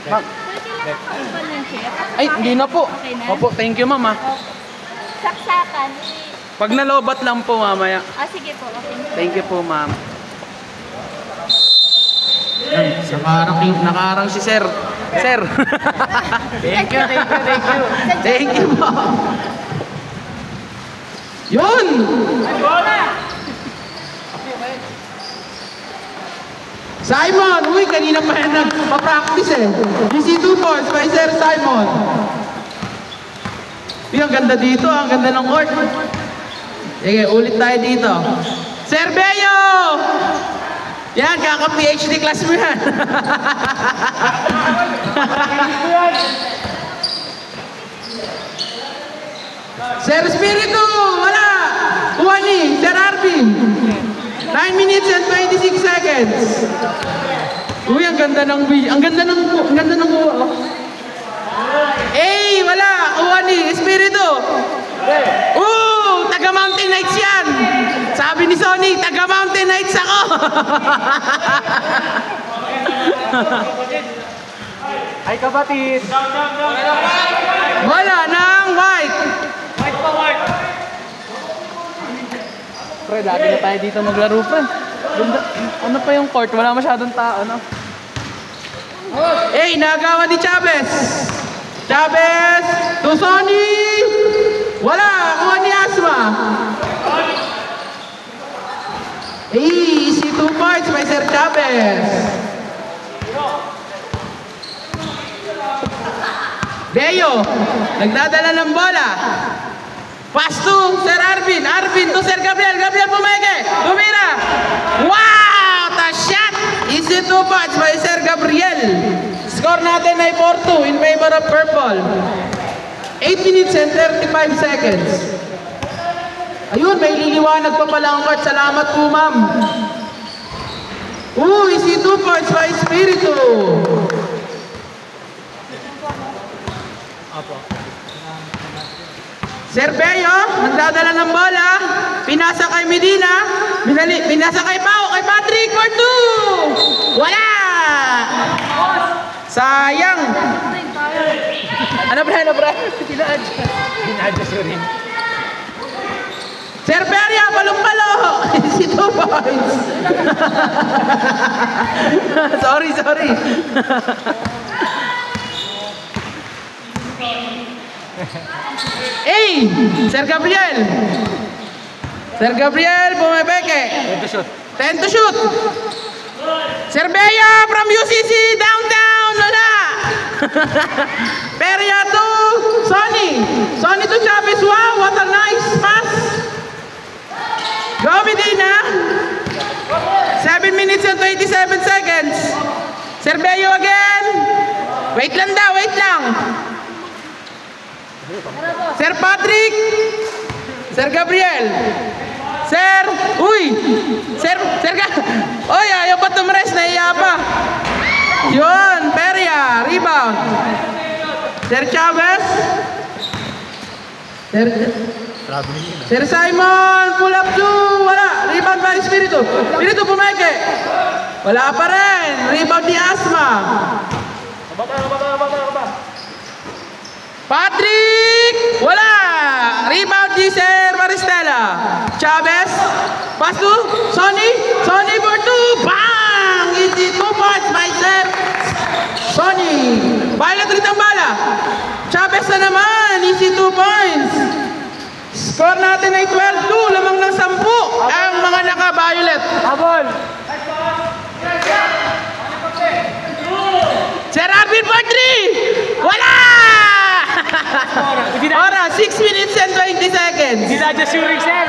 Ma'am. Ay, hindi na po. Opo, thank you ma'am. Saksakan. Pag nalobat lang po mamaya. Sige po. Okay. Thank you po ma'am. Nakaharang si sir. Sir. Thank you. Thank you po. Yun! Simon! Uy, kanina pa yan nagpa-practice eh. DC 2 points by Sir Simon. Uy, ang ganda dito. Ang ganda ng court. Sige, ulit tayo dito. Sir Beo! Yan, kaka-PhD class mo yan. Sir Espiritu, wala. Kuha ni, Sir Arvin. 9 minutes and 26 seconds. Uy, ang ganda ng kuha. Eh, wala. Kuha ni, Espiritu. Taga Mountain Knights yan. Sabi ni Sony, taga Mountain Knights ako. Ay kapatid. Wala ng white. Pre, lagi na tayo dito maglaro, pre. Ano pa yung court? Wala masyadong tao, no? Eh, nagawa ni Chavez. Chavez to Sony. Wala, kuha ni Asma. Easy 2 points by Sir Chavez. Beo, nagdadala ng bola. Pass to Sir Arvin. Arvin to Sir Gabriel. Gabriel pumeke. Tumira. Wow! The shot! Easy 2 points by Sir Gabriel. Score natin ay 4-2 in favor of purple. 8 minutes and 35 seconds. Ayun, may liliwanag pa pala ang court. Salamat po, ma'am. Easy 2 points by Espiritu. Sir Beo, nagdadala ng bola. Pinasa kay Medina. Pinasa kay Pao, kay Patrick for 2. Wala! Sayang. Ano bra? Dinadya rin. Sir Peria, palong-palo. Si 2 points. Sorry. Sir Gabriel. Sir Gabriel, pumepeke. 10 to shoot. Sir Bea from UCC, downtown. Wala. Peria to Sonny. Sonny to Chavez. Wow, what a nice pass. Go Medina. 7 minutes and 27 seconds. Sir Beo again. Wait lang. Sir Patrick. Sir Gabriel. Sir. Ayaw pa tumres. Naiya pa. Yun. Peria. Rebound. Sir Chavez. Sir Simon. Pull up 2. Wala. Rebound pa Espiritu. Espiritu pumeke. Wala pa rin. Rebound ni Asma. Patrick! Wala! Rebound ni Sir Maristela. Chavez. Pass to Sonny. Sonny for 2. Bang! Easy 2 points by Sir Sonny. Violet rin ang bala. Chavez na naman. Easy 2 points. Score natin ay 12-2. Lamang ng 10 ang mga naka-violet. Habol! Sir Arvin for 3! Wala! Ora, 6 minutes and 20 seconds. Dinadya shooting, sir.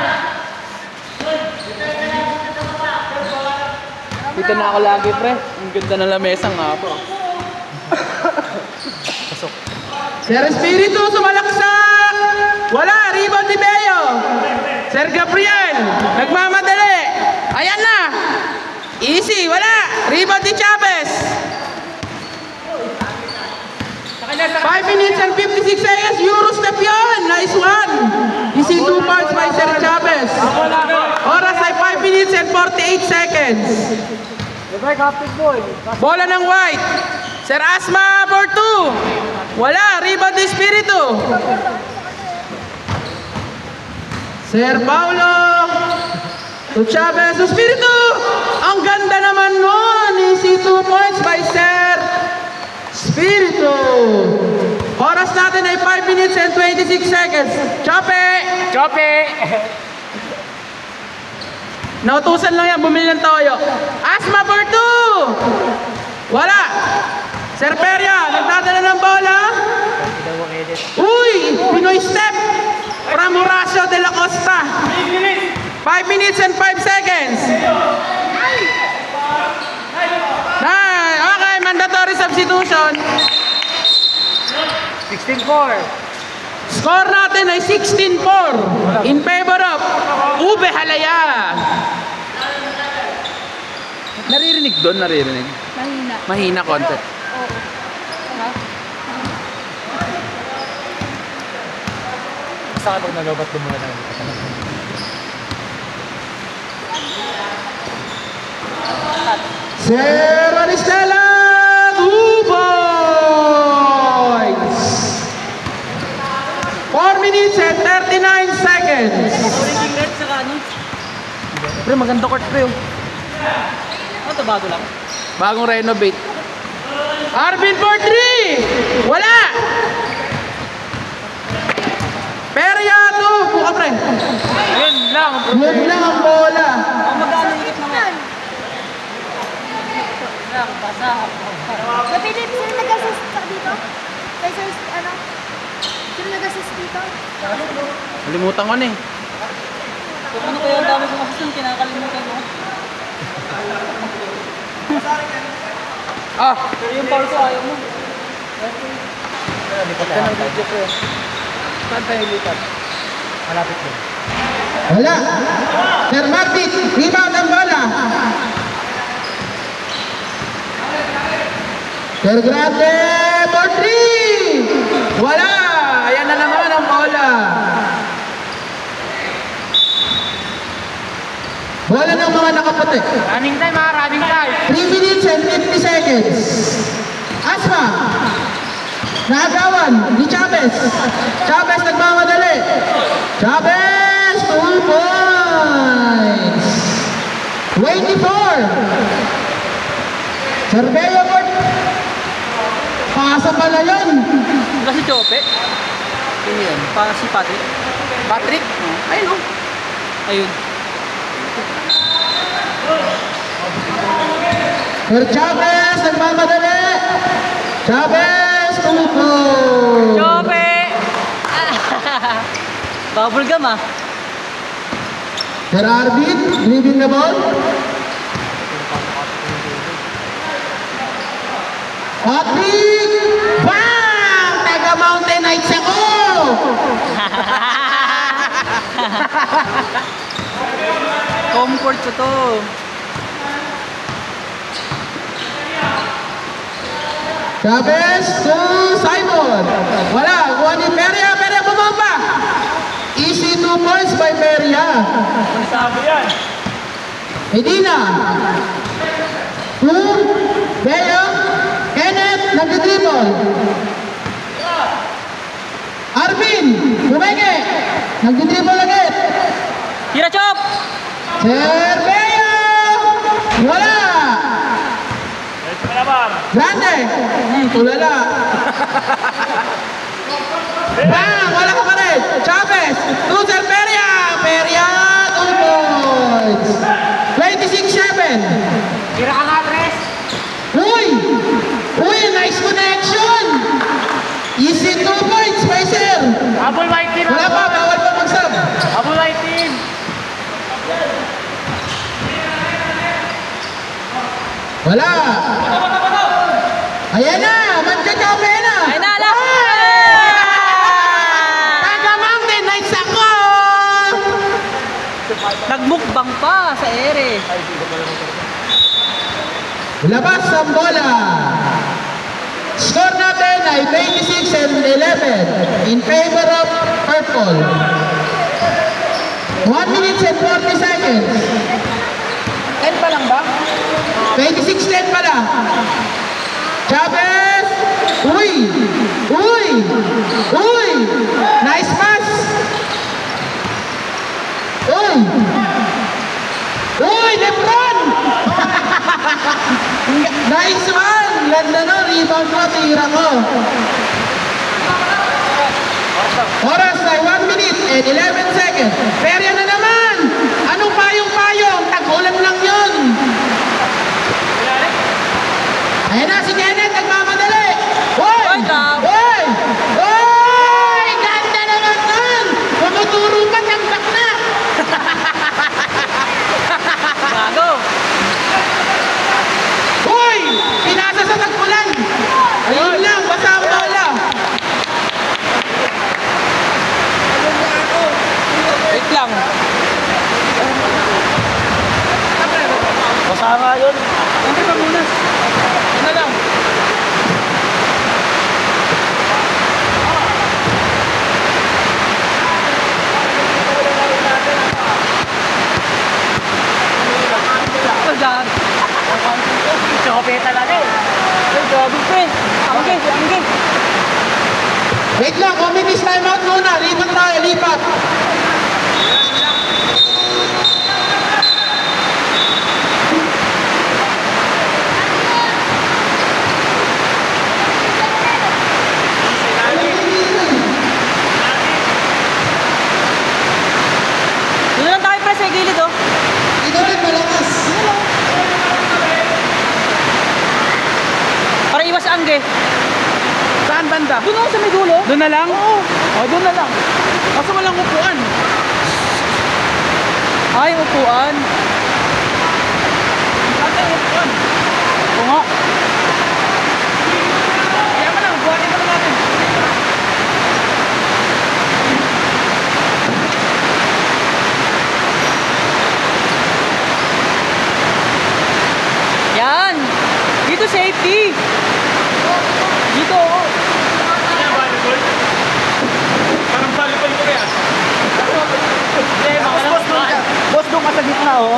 Dito na ako lagi, pre. Ang ganda na lamesa nga po. Pasok. Sir Espiritu, sumalaksak! Wala, rebound ni Beo. Sir Gabriel, nagmamadali. Ayan na. Easy, wala. Rebound ni Chavez. 5 minutes and 56 seconds. Eurostep yun. Nice one. Easy 2 points by Sir Chavez. Oras ay 5 minutes and 48 seconds. Captain boy. Bola ng white. Sir Asma for 2. Wala, rebound Espiritu. Sir Paulo to Chavez Espiritu. Ang ganda naman nun. Easy 2 points by Sir Espiritu. Oras natin ay 5 minutes and 26 seconds. Chope! Chope! Nautusan lang yan, bumili ng toyo. Asma for 2. Wala. Sir Peria, nagdadala ng bola. Uy! Pinoy step from Horacio de la Costa. 5 minutes and 5 seconds. Okay, mandatory substitution. 16-4. Score natin ay 16-4 in favor of Ube Halaya. Naririnig doon, naririnig. Mahina. Mahina konti. Oo. Basta kapag nalobat dumula na. Sir Aristela, 2 points. 4 minutes and 39 seconds. Ranking red sa kanon. Pre, maganda court pre. Ano to, bago lang? Bagong renovate. Arvin for 3. Wala. Peria 2. Buka pre. Yun lang. Yun lang ang bola. Ang magkano ikot naman? Lang, basa. Napili, sino nag-assist dito? Kay Sir, ano? Sino nag-assist dito? Malimutan ko na eh. Kung ano kaya ang dami kong assist, kinakalimutan mo. Pero yung power ko ayaw mo. Lipat na lang. Saan tayo lipat? Malapit mo. Wala. Sir Martin, rebound ang bola. Sir Grande for 3. Wala. Ayan na naman ang bola. Bola ng mga nakaputi. Running time ha, running time. 3 minutes and 50 seconds. Asma. Naagawan ni Chavez. Chavez nagmamadali. Chavez, 2 points. 24. Serveo for... Pasa pala yun. Kasi Chope. Sino yun? Para si Patrick. Patrick? Ayun o. Ayun. Sir Chavez nagmamadali. Chavez, 2 points. Chope! Bubble gum ah. Sir Arvin, driving the ball. Patrick! Bang! Taga Mountain Knights ako! Comfort ko to. Chavez to Simon. Wala, kuha ni Peria. Peria bumaba. Easy 2 points by Peria. Sabi yan. Medina. 2. Beo. Kenneth, nag-dribble. Arvin, bumeke. Nag-dribble agad. Tira Chop! Sir Beo. Wala. Grande. Tulala. Bang! Wala ka pa rin. Chavez. To Sir Peria. Peria, 2 points. 26-7. Tira ka nga, Tres. Uy! Uy, nice connection! Easy 2 points, by Sir. Habol white team. Wala pa, bawal pa mag-sub. Habol white team. Wala. Ayan na, magka-chope na. Ay na, ala! Taga Mountain Knights ako! Nagmukbang pa sa ere. Labas ang bola. Score natin ay 26 and 11 in favor of purple. 1 minute and 40 seconds. 10 pa lang ba? 26-10 pala. Chavez! Uy! Uy! Uy! Nice pass! Uy! Uy! Lebron! Nice one! Ganda no, rebound ko, tira ko. Oras ay 1 minute and 11 seconds. Perya na naman! Anong payong-payong? Tag-ulan lang yun. Ayan na, si Kenneth, nagmamadali. Uy! Uy! Uy! Ganda naman nun! Mamuturo ka, tangkak na! Bago. Uy! Pinasa sa tag-ulan! Ayun lang, basta ang bola. Wait lang. Basa nga yun. Ano ka muna? Ano lang? Ito dyan. Chope talaga eh. Ay, grabe pa eh. Angge, angge. Wait lang, communist timeout muna. Lipat tayo, lipat. Doon lang tayo pre sa gilid oh. Ito din, malakas. Para iwas angge. Saan banda? Doon ako sa may dulo. Doon na lang? Oo. O, doon na lang. Kaso walang upuan. Ay, upuan. Saan tayo upuan? Oo nga. Kaya mo lang, buhatin mo na natin. Yan. Dito safety. Dito oh. Parang volleyball ko yan. Boss, doon ka sa gitna oh.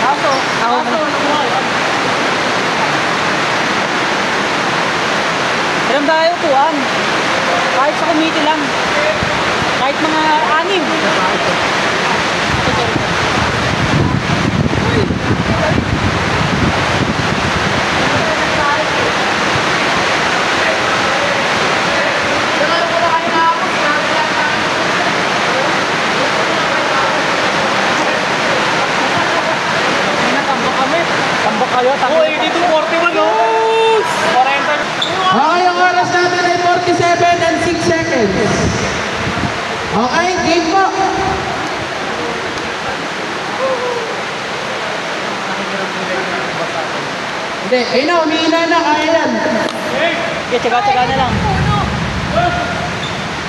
Aso. Ako. Alam tayo upuan. Kahit sa committee lang. Kahit mga anim. Tambak kayo. Oo, dito 41 no? 40. Okay, ang oras natin ay 47 and 6 seconds. Okay, game po. Hindi, ayun na, umihina na, kaya yan. Okay, tsaga-tsaga na lang.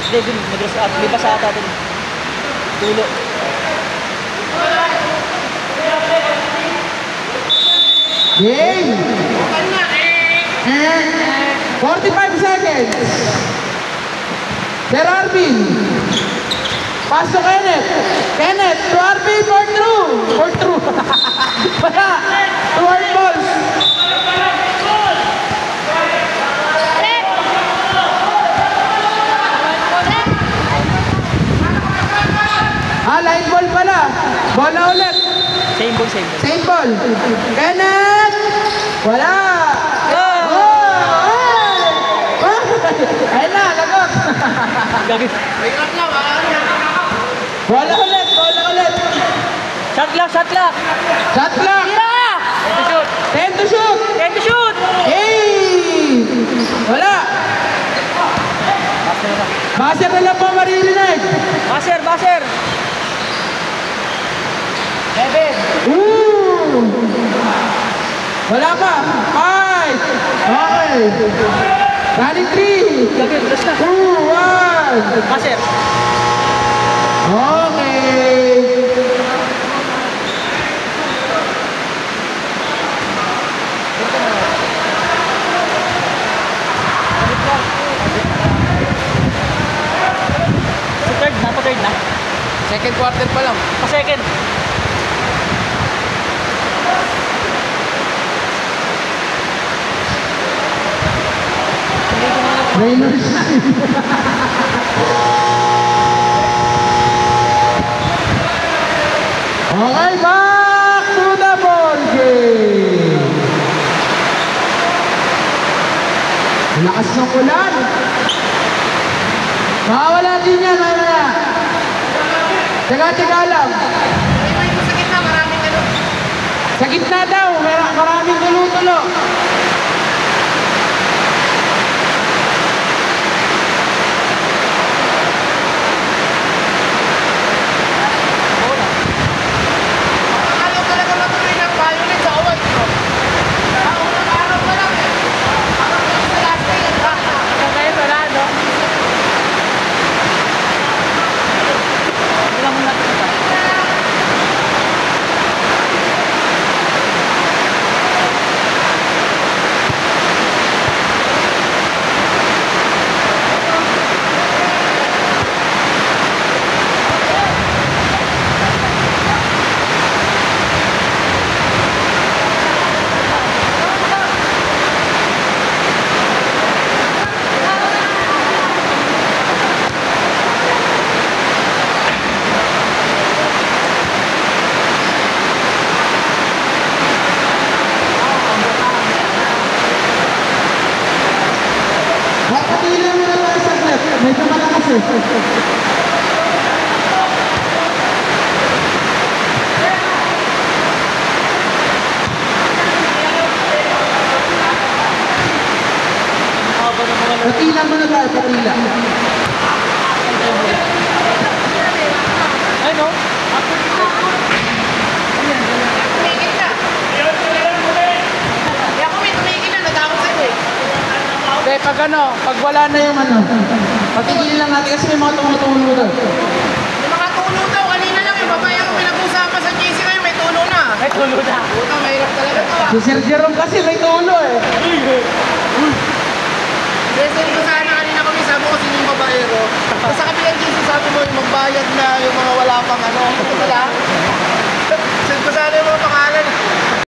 Hindi, dun. Lipas sa ata dun. Dulo. Game! 45 seconds. Sir Arvin. Pass to Kenneth. Kenneth, to Arvin for through. For through. Wala. To our balls. Line ball pala. Bola ulit. Same ball, same ball. Same ball. Kenneth! Wala! Ayun na, lagot! Gagawin. Bola ulit, bola ulit! Shot lock, shot lock. Shot clock! Yeah! 10 to shoot! 10 to shoot! Hey! Wala! Baser na lang po maririnig! Baser, baser. 7. Ooh! Wala pa! 5! Okay! Running 3! Gagawin, plus na. 2, 1! Baser. Okay! Si third na, pa-third na. Second quarter pa lang. Pa-second. Trainer sign. Okay, back to the ball game. Lakas ng ulan. Makawala din yan, mamaya. Teka lang. Sa gitna, maraming ano. Sa gitna daw, maraming tulo-tulo. Ayaw talaga matuloy ng violet sa away. Ang unang araw pa lang eh. Parang sa last day, hanggang ngayon wala, no? Wala mo natin ito. Patilan mo na tayo sa net. Medyo malakas eh. Patilan mo na tayo, patilan. Ay, no? Tumigil na. Kaya ako may tumigil na, natakot sa'yo eh. Hindi, pag wala na yung ano, patigilin lang natin kasi may mga tumutulo daw. Yung mga tulo daw, kanina lang yung babae ako pinag-usapan sa GC ngayon, may tulo na. Ay, tulo na. Puta, mahirap talaga to ah. Si Sir Jerome kasi may tulo eh. Sesend ko sana kanina kami, sabi ko sino yung babaero. Tapos sa kabilang GC sabi mo, yung magbayad na yung mga wala pang ano. Ito pala. Send ko sana yung mga pangalan.